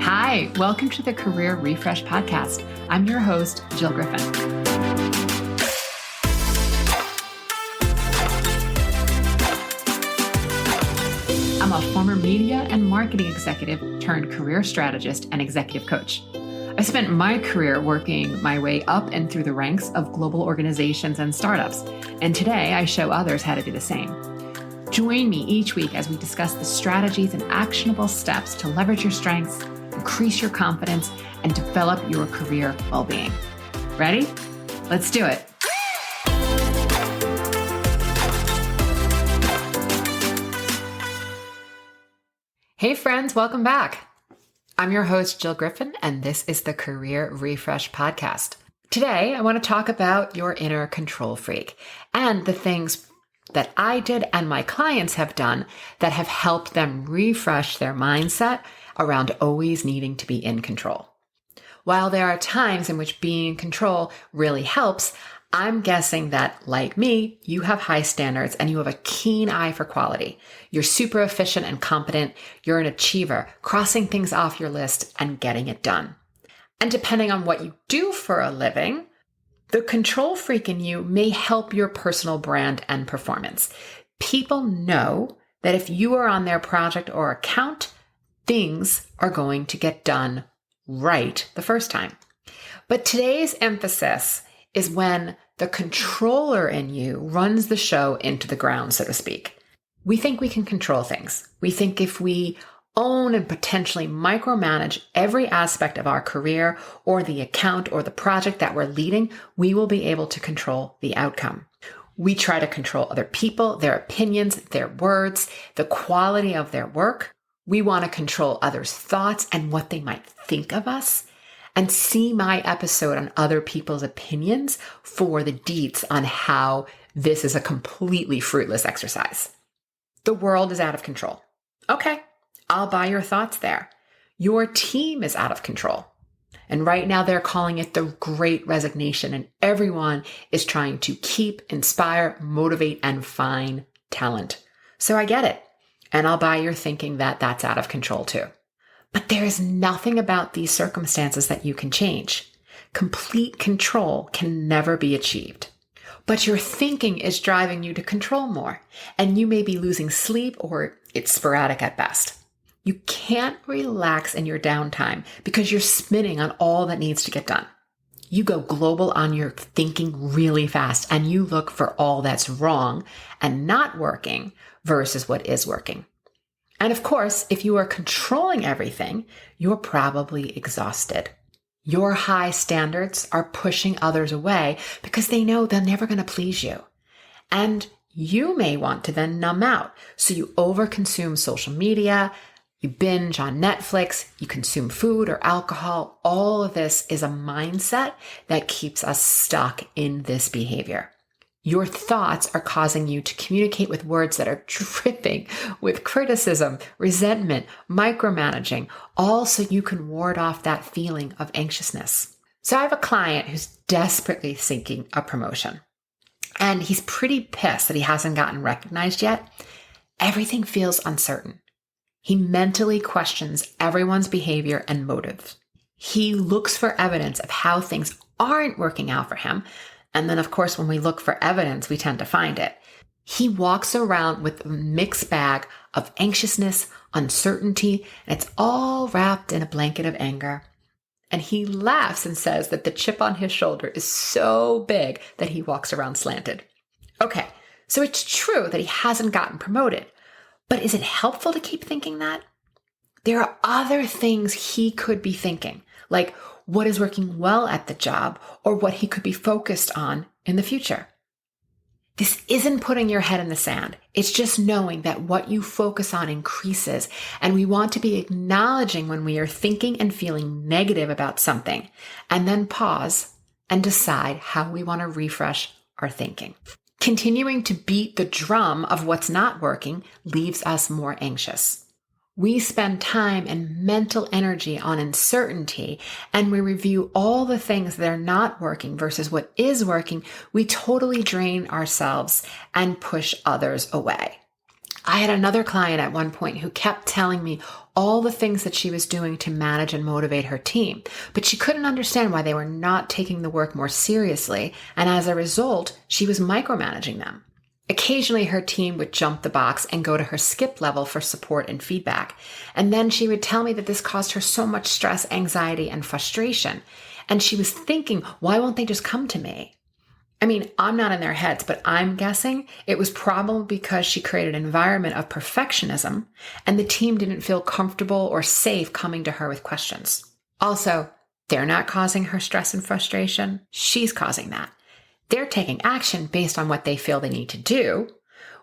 Hi, welcome to the Career Refresh Podcast. I'm your host, Jill Griffin. I'm a former media and marketing executive turned career strategist and executive coach. I spent my career working my way up and through the ranks of global organizations and startups, and today I show others how to do the same. Join me each week as we discuss the strategies and actionable steps to leverage your strengths, increase your confidence, and develop your career well-being. Ready? Let's do it. Hey friends, welcome back. I'm your host, Jill Griffin, and this is the Career Refresh Podcast. Today, I want to talk about your inner control freak and the things that I did and my clients have done that have helped them refresh their mindset around always needing to be in control. While there are times in which being in control really helps, I'm guessing that, like me, you have high standards and you have a keen eye for quality. You're super efficient and competent. You're an achiever, crossing things off your list and getting it done. And depending on what you do for a living, the control freak in you may help your personal brand and performance. People know that if you are on their project or account, things are going to get done right the first time. But today's emphasis is when the controller in you runs the show into the ground, so to speak. We think we can control things. We think if we own and potentially micromanage every aspect of our career or the account or the project that we're leading, we will be able to control the outcome. We try to control other people, their opinions, their words, the quality of their work. We want to control others' thoughts and what they might think of us. And see my episode on other people's opinions for the deets on how this is a completely fruitless exercise. The world is out of control. Okay, I'll buy your thoughts there. Your team is out of control. And right now they're calling it the Great Resignation, and everyone is trying to keep, inspire, motivate, and find talent. So I get it. And I'll buy your thinking that that's out of control too. But there is nothing about these circumstances that you can change. Complete control can never be achieved. But your thinking is driving you to control more, and you may be losing sleep or it's sporadic at best. You can't relax in your downtime because you're spinning on all that needs to get done. You go global on your thinking really fast, and you look for all that's wrong and not working versus what is working. And of course, if you are controlling everything, you're probably exhausted. Your high standards are pushing others away because they know they're never going to please you. And you may want to then numb out. So you overconsume social media, you binge on Netflix, you consume food or alcohol. All of this is a mindset that keeps us stuck in this behavior. Your thoughts are causing you to communicate with words that are dripping with criticism, resentment, micromanaging, all so you can ward off that feeling of anxiousness. So I have a client who's desperately seeking a promotion, and he's pretty pissed that he hasn't gotten recognized yet. Everything feels uncertain. He mentally questions everyone's behavior and motives. He looks for evidence of how things aren't working out for him. And then, of course, when we look for evidence, we tend to find it. He walks around with a mixed bag of anxiousness, uncertainty, and it's all wrapped in a blanket of anger. And he laughs and says that the chip on his shoulder is so big that he walks around slanted. Okay, so it's true that he hasn't gotten promoted, but is it helpful to keep thinking that? There are other things he could be thinking, like what is working well at the job or what he could be focused on in the future. This isn't putting your head in the sand. It's just knowing that what you focus on increases, and we want to be acknowledging when we are thinking and feeling negative about something, and then pause and decide how we want to refresh our thinking. Continuing to beat the drum of what's not working leaves us more anxious. We spend time and mental energy on uncertainty, and we review all the things that are not working versus what is working. We totally drain ourselves and push others away. I had another client at one point who kept telling me all the things that she was doing to manage and motivate her team, but she couldn't understand why they were not taking the work more seriously, and as a result, she was micromanaging them. Occasionally, her team would jump the box and go to her skip level for support and feedback, and then she would tell me that this caused her so much stress, anxiety, and frustration, and she was thinking, why won't they just come to me? I mean, I'm not in their heads, but I'm guessing it was probably because she created an environment of perfectionism and the team didn't feel comfortable or safe coming to her with questions. Also, they're not causing her stress and frustration. She's causing that. They're taking action based on what they feel they need to do,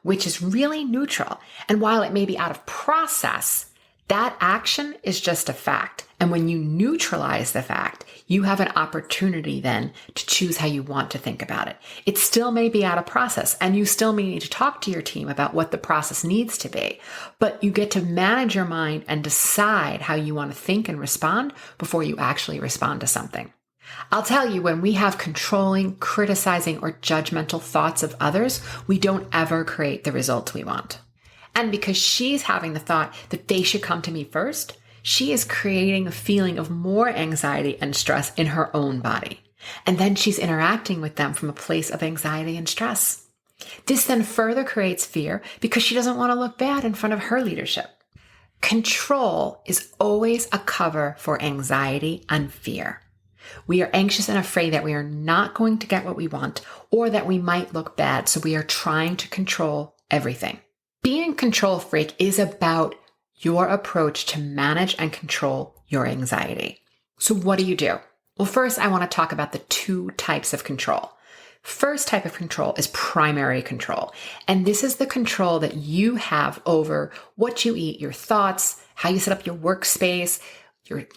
which is really neutral. And while it may be out of process, that action is just a fact. And when you neutralize the fact, you have an opportunity then to choose how you want to think about it. It still may be out of process, and you still may need to talk to your team about what the process needs to be, but you get to manage your mind and decide how you want to think and respond before you actually respond to something. I'll tell you, when we have controlling, criticizing, or judgmental thoughts of others, we don't ever create the results we want. And because she's having the thought that they should come to me first, she is creating a feeling of more anxiety and stress in her own body. And then she's interacting with them from a place of anxiety and stress. This then further creates fear because she doesn't want to look bad in front of her leadership. Control is always a cover for anxiety and fear. We are anxious and afraid that we are not going to get what we want or that we might look bad, so we are trying to control everything. Being a control freak is about your approach to manage and control your anxiety. So what do you do? Well, first, I want to talk about the two types of control. First type of control is primary control. And this is the control that you have over what you eat, your thoughts, how you set up your workspace,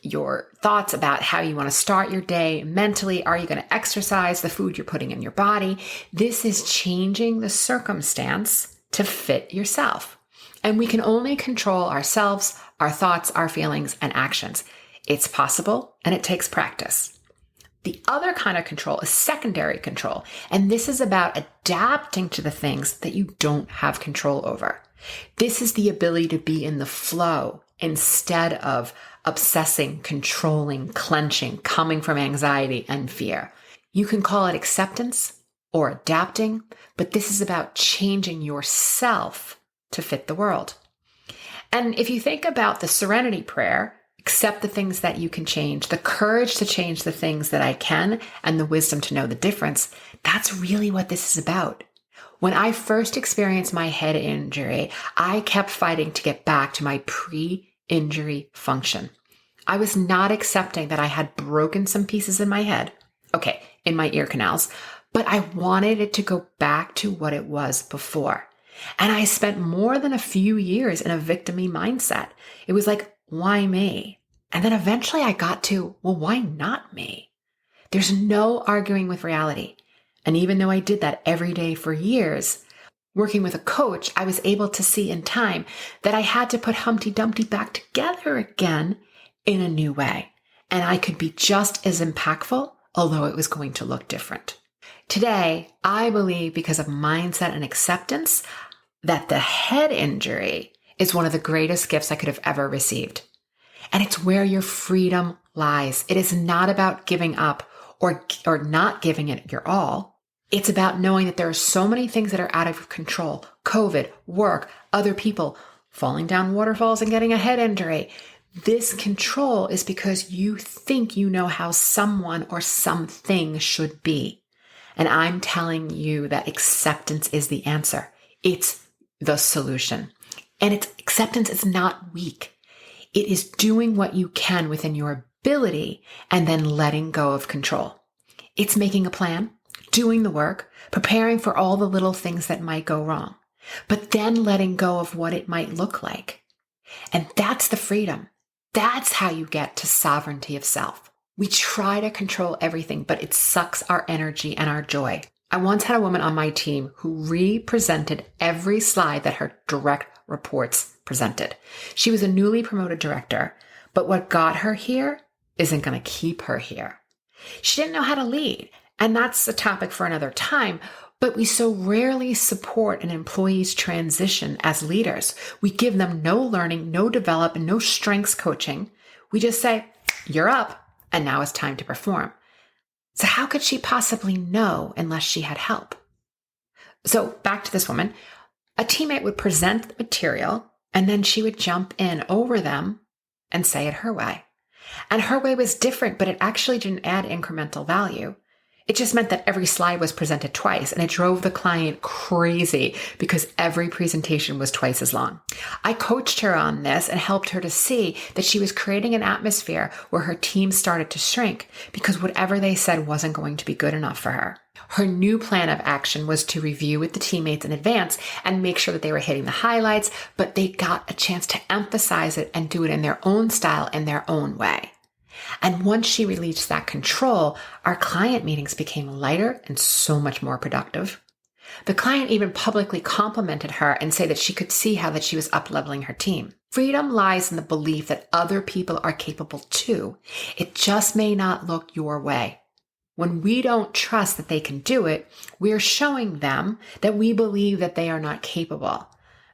your thoughts about how you want to start your day mentally. Are you going to exercise, the food you're putting in your body? This is changing the circumstance to fit yourself. And we can only control ourselves, our thoughts, our feelings, and actions. It's possible, and it takes practice. The other kind of control is secondary control, and this is about adapting to the things that you don't have control over. This is the ability to be in the flow instead of obsessing, controlling, clenching, coming from anxiety and fear. You can call it acceptance or adapting, but this is about changing yourself to fit the world. And if you think about the serenity prayer, accept the things that you can change, the courage to change the things that I can, and the wisdom to know the difference, that's really what this is about. When I first experienced my head injury, I kept fighting to get back to my pre-injury function. I was not accepting that I had broken some pieces in my head, in my ear canals, but I wanted it to go back to what it was before. And I spent more than a few years in a victim-y mindset. It was like, why me? And then eventually I got to, well, why not me? There's no arguing with reality. And even though I did that every day for years, working with a coach, I was able to see in time that I had to put Humpty Dumpty back together again in a new way. And I could be just as impactful, although it was going to look different. Today, I believe because of mindset and acceptance that the head injury is one of the greatest gifts I could have ever received. And it's where your freedom lies. It is not about giving up or not giving it your all. It's about knowing that there are so many things that are out of control. COVID, work, other people, falling down waterfalls and getting a head injury. This control is because you think you know how someone or something should be. And I'm telling you that acceptance is the answer. It's the solution. And acceptance is not weak. It is doing what you can within your ability and then letting go of control. It's making a plan, doing the work, preparing for all the little things that might go wrong, but then letting go of what it might look like. And that's the freedom. That's how you get to sovereignty of self. We try to control everything, but it sucks our energy and our joy. I once had a woman on my team who represented every slide that her direct reports presented. She was a newly promoted director, but what got her here isn't going to keep her here. She didn't know how to lead, and that's a topic for another time, But we so rarely support an employee's transition as leaders. We give them no learning, no development, no strengths coaching. We just say, you're up, and now it's time to perform. So how could she possibly know unless she had help? So back to this woman. A teammate would present the material, and then she would jump in over them and say it her way. And her way was different, but it actually didn't add incremental value. It just meant that every slide was presented twice, and it drove the client crazy because every presentation was twice as long. I coached her on this and helped her to see that she was creating an atmosphere where her team started to shrink because whatever they said wasn't going to be good enough for her. Her new plan of action was to review with the teammates in advance and make sure that they were hitting the highlights, but they got a chance to emphasize it and do it in their own style, in their own way. And once she released that control, our client meetings became lighter and so much more productive. The client even publicly complimented her and said that she could see how that she was up-leveling her team. Freedom lies in the belief that other people are capable too. It just may not look your way. When we don't trust that they can do it, we're showing them that we believe that they are not capable.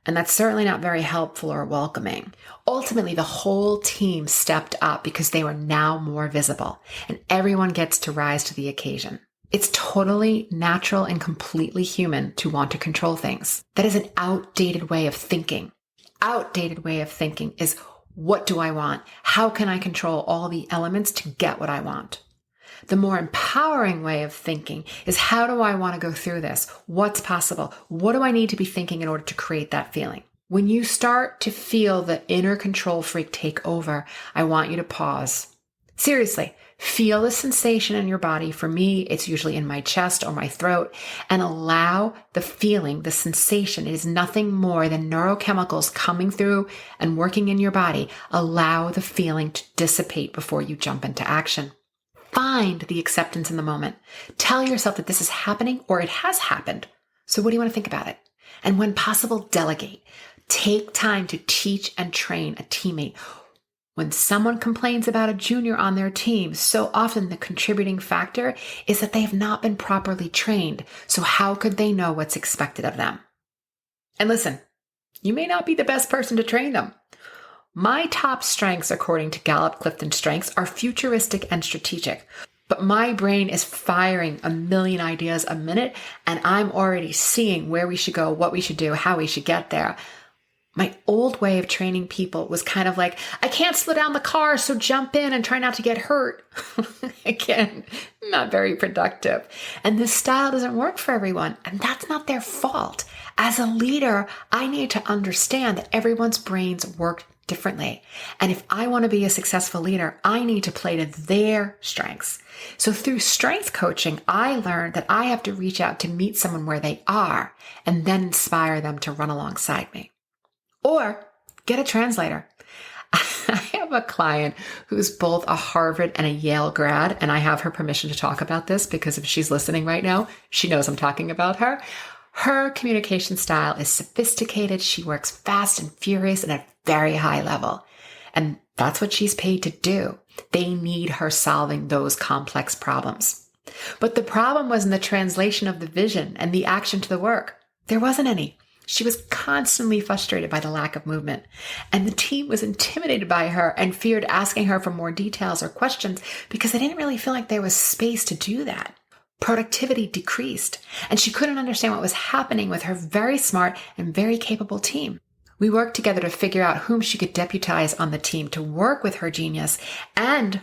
And that's certainly not very helpful or welcoming. Ultimately, the whole team stepped up because they were now more visible, and everyone gets to rise to the occasion. It's totally natural and completely human to want to control things. That is an outdated way of thinking. Outdated way of thinking is, what do I want? How can I control all the elements to get what I want? The more empowering way of thinking is, how do I want to go through this? What's possible? What do I need to be thinking in order to create that feeling? When you start to feel the inner control freak take over, I want you to pause. Seriously, feel the sensation in your body. For me, it's usually in my chest or my throat, and allow the feeling, the sensation. It is nothing more than neurochemicals coming through and working in your body. Allow the feeling to dissipate before you jump into action. Find the acceptance in the moment. Tell yourself that this is happening or it has happened. So what do you want to think about it? And when possible, delegate. Take time to teach and train a teammate. When someone complains about a junior on their team, so often the contributing factor is that they have not been properly trained. So how could they know what's expected of them? And listen, you may not be the best person to train them. My top strengths, according to Gallup Clifton Strengths, are futuristic and strategic. But my brain is firing a million ideas a minute, and I'm already seeing where we should go, what we should do, how we should get there. My old way of training people was kind of like, I can't slow down the car, so jump in and try not to get hurt. Again, not very productive. And this style doesn't work for everyone, and that's not their fault. As a leader, I need to understand that everyone's brains work differently. And if I want to be a successful leader, I need to play to their strengths. So through strength coaching, I learned that I have to reach out to meet someone where they are and then inspire them to run alongside me. Or get a translator. I have a client who's both a Harvard and a Yale grad, and I have her permission to talk about this because if she's listening right now, she knows I'm talking about her. Her communication style is sophisticated. She works fast and furious and at a very high level. And that's what she's paid to do. They need her solving those complex problems. But the problem was in the translation of the vision and the action to the work. There wasn't any. She was constantly frustrated by the lack of movement. And the team was intimidated by her and feared asking her for more details or questions because they didn't really feel like there was space to do that. Productivity decreased, and she couldn't understand what was happening with her very smart and very capable team. We worked together to figure out whom she could deputize on the team to work with her genius and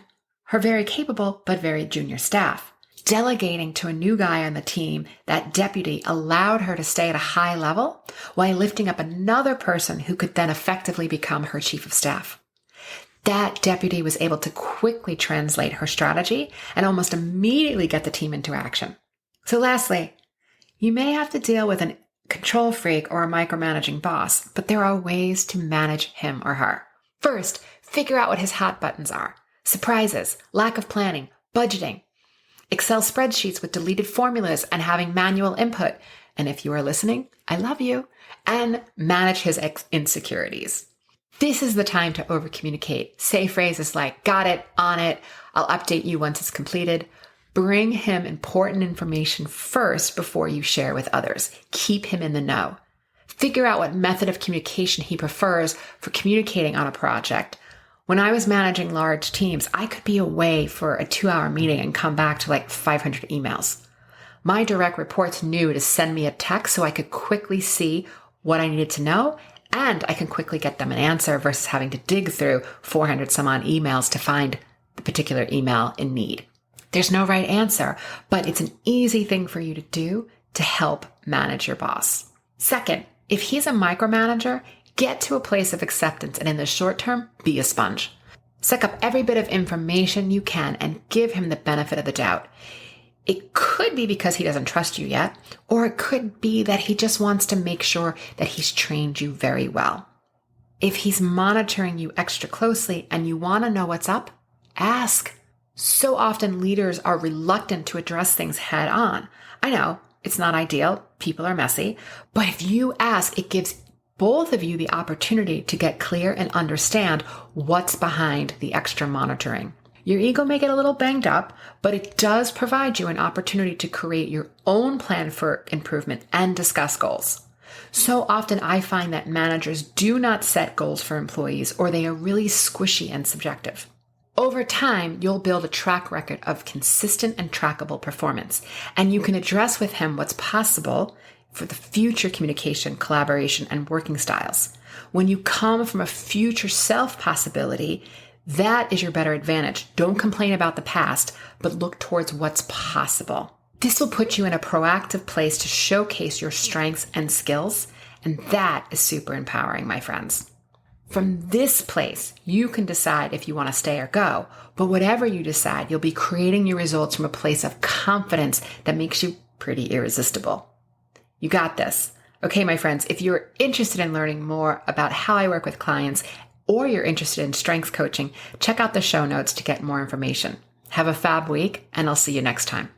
her very capable but very junior staff. Delegating to a new guy on the team, that deputy allowed her to stay at a high level while lifting up another person who could then effectively become her chief of staff. That deputy was able to quickly translate her strategy and almost immediately get the team into action. So lastly, you may have to deal with a control freak or a micromanaging boss, but there are ways to manage him or her. First, figure out what his hot buttons are. Surprises, lack of planning, budgeting, Excel spreadsheets with deleted formulas and having manual input. And if you are listening, I love you. And manage his insecurities. This is the time to overcommunicate. Say phrases like, got it, on it, I'll update you once it's completed. Bring him important information first before you share with others. Keep him in the know. Figure out what method of communication he prefers for communicating on a project. When I was managing large teams, I could be away for a 2-hour meeting and come back to like 500 emails. My direct reports knew to send me a text so I could quickly see what I needed to know, and I can quickly get them an answer versus having to dig through 400 some odd emails to find the particular email in need. There's no right answer, but it's an easy thing for you to do to help manage your boss. Second, if he's a micromanager, get to a place of acceptance and in the short term, be a sponge. Suck up every bit of information you can and give him the benefit of the doubt. It could be because he doesn't trust you yet, or it could be that he just wants to make sure that he's trained you very well. If he's monitoring you extra closely and you want to know what's up, ask. So often leaders are reluctant to address things head on. I know it's not ideal. People are messy. But if you ask, it gives both of you the opportunity to get clear and understand what's behind the extra monitoring. Your ego may get a little banged up, but it does provide you an opportunity to create your own plan for improvement and discuss goals. So often I find that managers do not set goals for employees, or they are really squishy and subjective. Over time, you'll build a track record of consistent and trackable performance, and you can address with him what's possible for the future communication, collaboration, and working styles. When you come from a future self possibility, that is your better advantage. Don't complain about the past, but look towards what's possible. This will put you in a proactive place to showcase your strengths and skills, and that is super empowering, my friends. From this place, you can decide if you want to stay or go, but whatever you decide, you'll be creating your results from a place of confidence that makes you pretty irresistible. You got this. Okay, my friends, if you're interested in learning more about how I work with clients, or you're interested in strengths coaching, check out the show notes to get more information. Have a fab week, and I'll see you next time.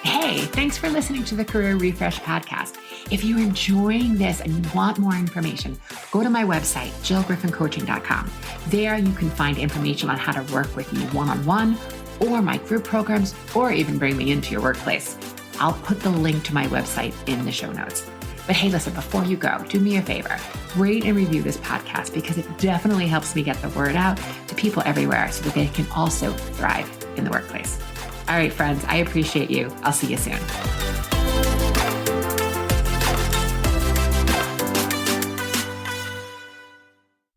Hey, thanks for listening to the Career Refresh podcast. If you're enjoying this and you want more information, go to my website, jillgriffincoaching.com. There you can find information on how to work with me one-on-one, or my group programs, or even bring me into your workplace. I'll put the link to my website in the show notes. But hey, listen, before you go, do me a favor, rate and review this podcast, because it definitely helps me get the word out to people everywhere so that they can also thrive in the workplace. All right, friends, I appreciate you. I'll see you soon.